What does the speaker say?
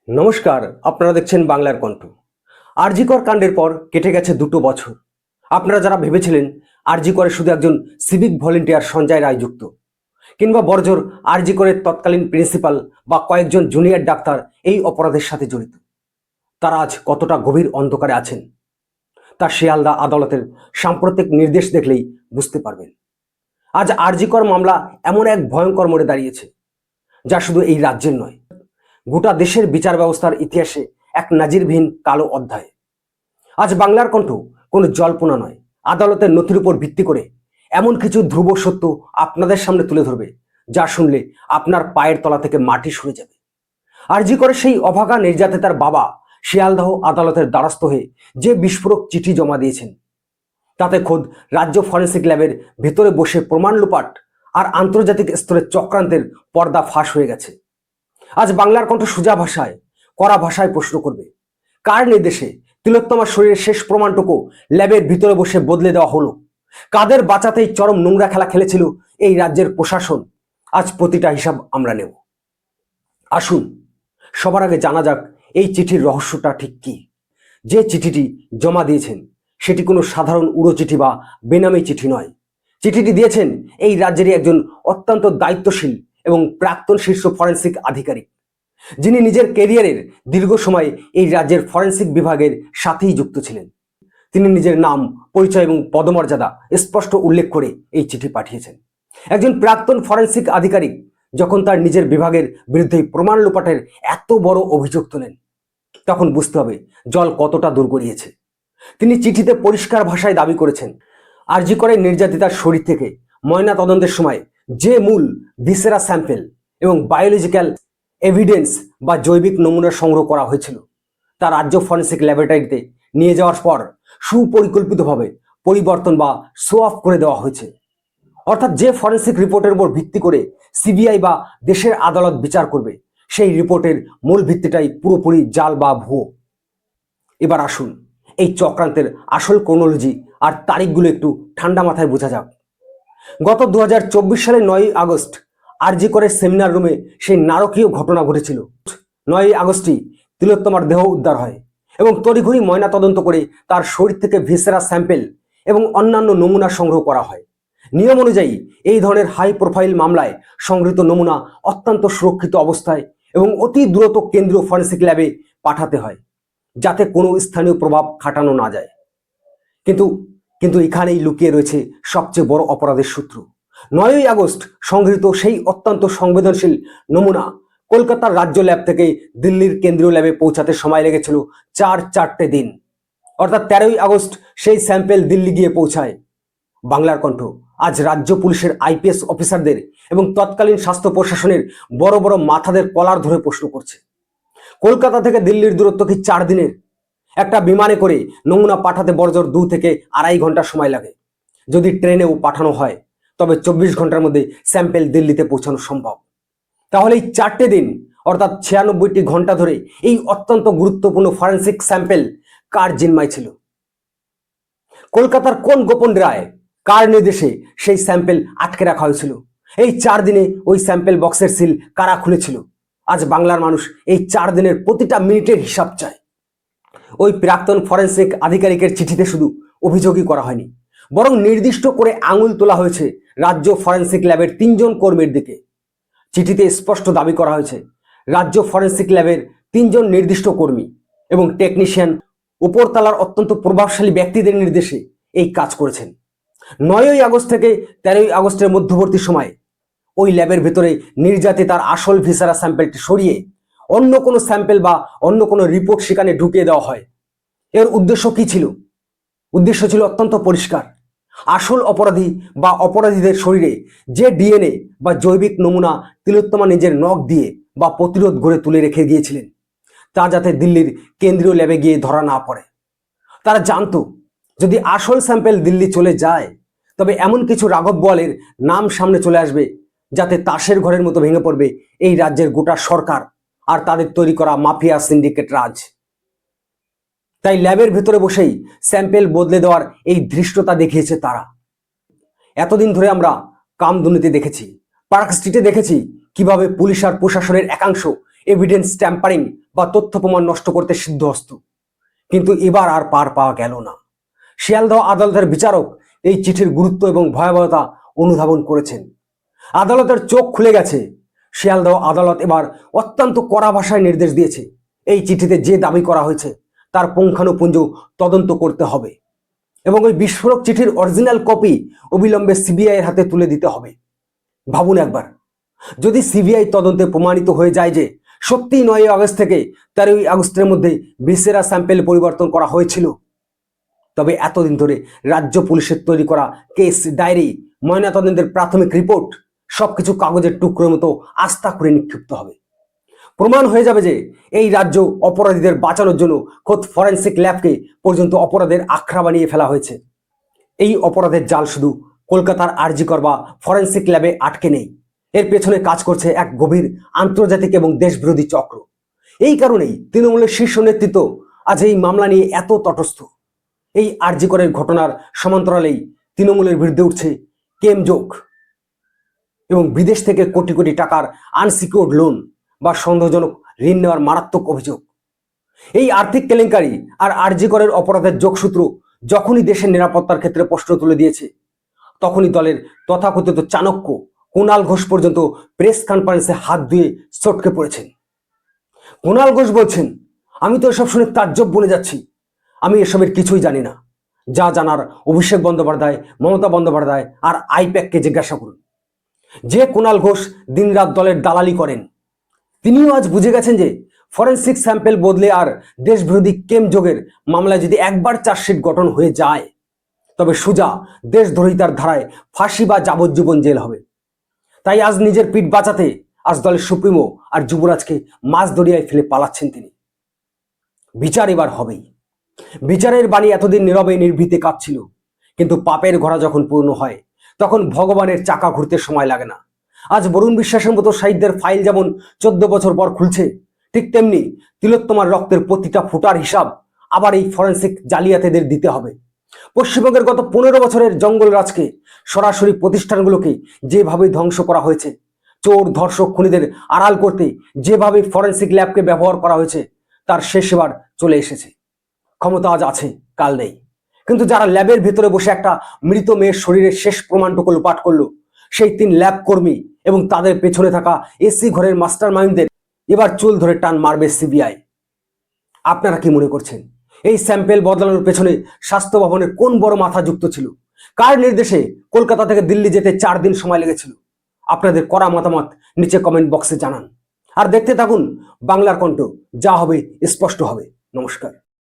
নমস্কার, আপনারা দেখছেন বাংলার কণ্ঠ। আরজি কর কাণ্ডের পর কেটে গেছে 2 বছর। আপনারা যারা ভেবেছিলেন আরজি করে শুধু একজন সিভিক ভলেন্টিয়ার সঞ্জয় রায় যুক্ত, কিংবা বর্জর আরজি করের তৎকালীন প্রিন্সিপাল বা কয়েকজন জুনিয়র ডাক্তার এই অপরাধের সাথে জড়িত, তারা আজ কতটা গভীর অন্ধকারে আছেন তা শিয়ালদা আদালতের সাম্প্রতিক নির্দেশ দেখলেই বুঝতে পারবেন। আজ আরজি কর মামলা এমন এক ভয়ঙ্কর মোড়ে দাঁড়িয়েছে, যা শুধু এই রাজ্যের নয়, গোটা দেশের বিচার ব্যবস্থার ইতিহাসে এক নাজিরবিহীন কালো অধ্যায়। আজ বাংলার কণ্ঠ কোনো জল্পনা নয়, আদালতের নথির উপর ভিত্তি করে এমন কিছু ধ্রুব সত্য আপনাদের সামনে তুলে ধরবে, যা শুনলে আপনার পায়ের তলা থেকে মাটি সরে যাবে। আরজি করে সেই অভাগা নির্যাতিতার বাবা শিয়ালদহ আদালতের দ্বারস্থ হয়ে যে বিস্ফোরক চিঠি জমা দিয়েছেন, তাতে খোদ রাজ্য ফরেন্সিক ল্যাবের ভেতরে বসে প্রমাণ লোপাট আর আন্তর্জাতিক স্তরের চক্রান্তের পর্দা ফাঁস হয়ে গেছে। আজ বাংলার কণ্ঠ সোজা ভাষায়, কড়া ভাষায় প্রশ্ন করবে, কার নির্দেশে তিলোত্তমার শরীরের শেষ প্রমাণটুকু ল্যাবের ভিতরে বসে বদলে দেওয়া হলো? কাদের বাঁচাতেই চরম নোংরা খেলা খেলেছিল এই রাজ্যের প্রশাসন? আজ প্রতিটা হিসাব আমরা নেব। আসুন সবার আগে জানা যাক এই চিঠির রহস্যটা ঠিক কি। যে চিঠিটি জমা দিয়েছেন সেটি কোনো সাধারণ উড়ো চিঠি বা বেনামি চিঠি নয়। চিঠিটি দিয়েছেন এই রাজ্যেরই একজন অত্যন্ত দায়িত্বশীল এবং প্রাক্তন শীর্ষ ফরেন্সিক আধিকারিক, যিনি নিজের ক্যারিয়ারের দীর্ঘ সময় এই রাজ্যের ফরেন্সিক বিভাগের সাথেই যুক্ত ছিলেন। তিনি নিজের নাম, পরিচয় এবং পদমর্যাদা স্পষ্ট উল্লেখ করে এই চিঠি পাঠিয়েছেন। একজন প্রাক্তন ফরেন্সিক আধিকারিক যখন তার নিজের বিভাগের বিরুদ্ধে প্রমাণ লোপাটের এত বড় অভিযোগ তোলেন, তখন বুঝতে হবে জল কতটা দূর গড়িয়েছে। তিনি চিঠিতে পরিষ্কার ভাষায় দাবি করেছেন, আরজি করে নির্যাতিতার শরীর থেকে ময়না তদন্তের সময় যে মূল ভিসেরা স্যাম্পেল এবং বায়োলজিক্যাল এভিডেন্স বা জৈবিক নমুনা সংগ্রহ করা হয়েছিল, তা রাজ্য ফরেন্সিক ল্যাবরেটরিতে নিয়ে যাওয়ার পর সুপরিকল্পিতভাবে পরিবর্তন বা শো অফ করে দেওয়া হয়েছে। অর্থাৎ যে ফরেন্সিক রিপোর্টের উপর ভিত্তি করে সিবিআই বা দেশের আদালত বিচার করবে, সেই রিপোর্টের মূল ভিত্তিটাই পুরোপুরি জাল বা ভুয়ো। এবার আসুন এই চক্রান্তের আসল ক্রোনোলজি আর তারিখগুলো একটু ঠান্ডা মাথায় বোঝা যাক। গত 2024 সালের 9ই আগস্ট আরজি করে সেমিনার রুমে সেই নারকীয় ঘটনা ঘটেছিল। 9ই আগস্টই তিলোত্তমার দেহ উদ্ধার হয় এবং তড়িঘড়ি ময়না তদন্ত করে তার শরীর থেকে ভিসেরা স্যাম্পেল এবং অন্যান্য নমুনা সংগ্রহ করা হয়। নিয়ম অনুযায়ী এই ধরনের হাই প্রোফাইল মামলায় সংগৃহীত নমুনা অত্যন্ত সুরক্ষিত অবস্থায় এবং অতি দ্রুত কেন্দ্রীয় ফরেন্সিক ল্যাবে পাঠাতে হয়, যাতে কোনো স্থানীয় প্রভাব খাটানো না যায়। কিন্তু এখানেই লুকিয়ে রয়েছে সবচেয়ে বড় অপরাধের সূত্র। 9ই আগস্ট সংগৃহীত সেই অত্যন্ত সংবেদনশীল নমুনা কলকাতার রাজ্য ল্যাব থেকে দিল্লির কেন্দ্রীয় ল্যাবে পৌঁছাতে সময় লেগেছিল 4 দিন। অর্থাৎ 13ই আগস্ট সেই স্যাম্পেল দিল্লি গিয়ে পৌঁছায়। বাংলার কণ্ঠ আজ রাজ্য পুলিশের আইপিএস অফিসারদের এবং তৎকালীন স্বাস্থ্য প্রশাসনের বড় বড় মাথাদের কলার ধরে প্রশ্ন করছে, কলকাতা থেকে দিল্লির দূরত্ব কি 4 দিনের? একটা বিমানে করে নমুনা পাঠাতে বড়জোর 2 থেকে 2.5 ঘন্টা সময় লাগে। যদি ট্রেনেও পাঠানো হয় তবে 24 ঘন্টার মধ্যে স্যাম্পেল দিল্লিতে পৌঁছানো সম্ভব। তাহলে এই 4 দিন অর্থাৎ 96টি ঘন্টা ধরে এই অত্যন্ত গুরুত্বপূর্ণ ফরেন্সিক স্যাম্পেল কার জিম্মায় ছিল? কলকাতার কোন গোপন রায়, কার নির্দেশে সেই স্যাম্পেল আটকে রাখা হয়েছিল? এই 4 দিনে ওই স্যাম্পেল বক্সের সিল কারা খুলেছিল? আজ বাংলার মানুষ এই 4 দিনের প্রতিটা মিনিটের হিসাব চায়। ওই প্রাক্তন ফরেন্সিক আধিকারিকের চিঠিতে শুধু অভিযোগই করা হয়নি, বরং নির্দিষ্ট করে আঙুল তোলা হয়েছে রাজ্য ফরেন্সিক ল্যাবের 3 জন কর্মীর দিকে। চিঠিতে স্পষ্ট দাবি করা হয়েছে রাজ্য ফরেন্সিক ল্যাবের 3 জন নির্দিষ্ট কর্মী এবং টেকনিশিয়ান উপরতলার অত্যন্ত প্রভাবশালী ব্যক্তিদের নির্দেশে এই কাজ করেছেন। 9ই আগস্ট থেকে 13ই আগস্টের মধ্যবর্তী সময়ে ওই ল্যাবের ভেতরে নির্যাতিতার আসল ভিসেরা স্যাম্পেলটি সরিয়ে অন্য কোনো স্যাম্পেল বা অন্য কোনো রিপোর্ট সেখানে ঢুকিয়ে দেওয়া হয়। এর উদ্দেশ্য কি ছিল? উদ্দেশ্য ছিল অত্যন্ত পরিষ্কার। আসল অপরাধী বা অপরাধীদের শরীরে যে ডিএনএ বা জৈবিক নমুনা তিলোত্তমা নিজের নখ দিয়ে বা প্রতিরোধ গড়ে তুলে রেখে গিয়েছিলেন, তা যাতে দিল্লির কেন্দ্রীয় ল্যাবে গিয়ে ধরা না পড়ে। তারা জানতো যদি আসল স্যাম্পেল দিল্লি চলে যায় তবে এমন কিছু রাঘব বোয়ালের নাম সামনে চলে আসবে, যাতে তাসের ঘরের মতো ভেঙে পড়বে এই রাজ্যের গোটা সরকার আর তাদের তৈরি করা মাফিয়া সিন্ডিকেট রাজ। তাই ল্যাবের ভেতরে বসেই স্যাম্পেল বদলে দেওয়ার এই ধৃষ্টতা দেখিয়েছে তারা। এতদিন ধরে আমরা কামদুনিতে দেখেছি, পার্ক স্ট্রিটে দেখেছি কিভাবে পুলিশ আর প্রশাসনের একাংশ এভিডেন্স ট্যাম্পারিং বা তথ্য প্রমাণ নষ্ট করতে সিদ্ধহস্ত। কিন্তু এবার আর পার পাওয়া গেল না। শিয়ালদহ আদালতের বিচারক এই চিঠির গুরুত্ব এবং ভয়াবহতা অনুধাবন করেছেন। আদালতের চোখ খুলে গেছে। শিয়ালদহ আদালত এবার অত্যন্ত কড়া ভাষায় নির্দেশ দিয়েছে, এই চিঠিতে যে দাবি করা হয়েছে তার পুঙ্খানুপুঞ্জ তদন্ত করতে হবে এবং ওই বিস্ফোরক চিঠির অরিজিনাল কপি অবিলম্বে সিবিআই এর হাতে তুলে দিতে হবে। ভাবুন একবার, যদি সিবিআই তদন্তে প্রমাণিত হয়ে যায় যে সত্যি 9 আগস্ট থেকে 13 আগস্টের মধ্যে ভিসেরা স্যাম্পেল পরিবর্তন করা হয়েছিল, তবে এতদিন ধরে রাজ্য পুলিশের তৈরি করা কেস ডায়েরি, ময়নাতদন্তের প্রাথমিক রিপোর্ট সবকিছু কাগজের টুকরোর মতো আস্থা করে নিক্ষিপ্ত হবে। প্রমাণ হয়ে যাবে যে এই রাজ্য অপরাধীদের বাঁচানোর জন্য খোদ ফরেন্সিক ল্যাবকে পর্যন্ত অপরাধের আখড়া বানিয়ে ফেলা হয়েছে। এই অপরাধের জাল শুধু কলকাতার আরজি কর বা ফরেন্সিক ল্যাবে আটকে নেই, এর পেছনে কাজ করছে এক গভীর আন্তর্জাতিক এবং দেশবিরোধী চক্র। এই কারণেই তৃণমূলের শীর্ষ নেতৃত্ব আজ এই মামলা নিয়ে এত তটস্থ। এই আরজি করের ঘটনার সমান্তরালেই তৃণমূলের বিরুদ্ধে উঠছে কেমজোগ এবং বিদেশ থেকে কোটি কোটি টাকার আনসিকিউর্ড লোন বা সন্দেহজনক ঋণ নেওয়ার মারাত্মক অভিযোগ। এই আর্থিক কেলেঙ্কারি আর আরজি করের অপরাধের যোগসূত্র যখনই দেশের নিরাপত্তার ক্ষেত্রে প্রশ্ন তুলে দিয়েছে, তখনই দলের তথাকথিত চাণক্য কুণাল ঘোষ পর্যন্ত প্রেস কনফারেন্সে হাত ধুয়ে চটকে পড়েছেন। কুণাল ঘোষ বলছেন, আমি তো এসব শুনে তাজ্জব বনে যাচ্ছি, আমি এসবের কিছুই জানি না। যা জানার অভিষেক বন্দ্যোপাধ্যায়, মমতা বন্দ্যোপাধ্যায় আর আইপ্যাককে জিজ্ঞাসা করুন। যে কুণাল ঘোষ দিনরাত দলের দালালি করেন, তিনিও আজ বুঝে গেছেন যে ফরেন্সিক স্যাম্পেল বদলে আর দেশবিরোধী কেমযোগের মামলায় যদি একবার চার্জশিট গঠন হয়ে যায়, তবে সুজা দেশদ্রোহিতার ধারায় ফাঁসি বা যাবজ্জীবন জেল হবে। তাই আজ নিজের পিঠ বাঁচাতে আজ দলের সুপ্রিমো আর যুবরাজকে মাঝ দরিয়ায় ফেলে পালাচ্ছেন তিনি। বিচার এবার হবেই। বিচারের বাণী এতদিন নীরবে নির্ভীতে কাঁপছিল, কিন্তু পাপের ঘোড়া যখন পূর্ণ হয় তখন ভগবানের চাকা ঘুরতে সময় লাগে না। আজ বরুণ বিশ্বাসের মতো শহীদদের ফাইল যেমন 14 বছর পর খুলছে, ঠিক তেমনি তিলোত্তমার রক্তের প্রতিটা ফুটার হিসাব আবার এই ফরেন্সিক জালিয়াতিদের দিতে হবে। পশ্চিমবঙ্গের গত 15 বছরের জঙ্গলরাজকে, সরাসরি প্রতিষ্ঠানগুলোকে যেভাবে ধ্বংস করা হয়েছে, চোর ধর্ষক খুনিদের আড়াল করতে যেভাবে ফরেন্সিক ল্যাবকে ব্যবহার করা হয়েছে, তার শেষ এবার চলে এসেছে। ক্ষমতা আজ আছে, কাল নেই, কিন্তু যারা ল্যাবের ভেতরে বসে একটা মৃত মেয়ের শরীরের শেষ প্রমাণটুকু লোপাট করলো, সেই 3 ল্যাব কর্মী এবং তাদের পেছনে থাকা এসি ঘরের মাস্টার মাইন্ডদের এবার চুল ধরে টান মারবে সিবিআই। আপনারা কি মনে করছেন, এই স্যাম্পেল বদলানোর পেছনে স্বাস্থ্য ভবনের কোন বড় মাথা যুক্ত ছিল? কার নির্দেশে কলকাতা থেকে দিল্লি যেতে 4 দিন সময় লেগেছিল? আপনাদের কড়া মতামত নিচে কমেন্ট বক্সে জানান। আর দেখতে থাকুন বাংলার কণ্ঠ, যা হবে স্পষ্ট হবে। নমস্কার।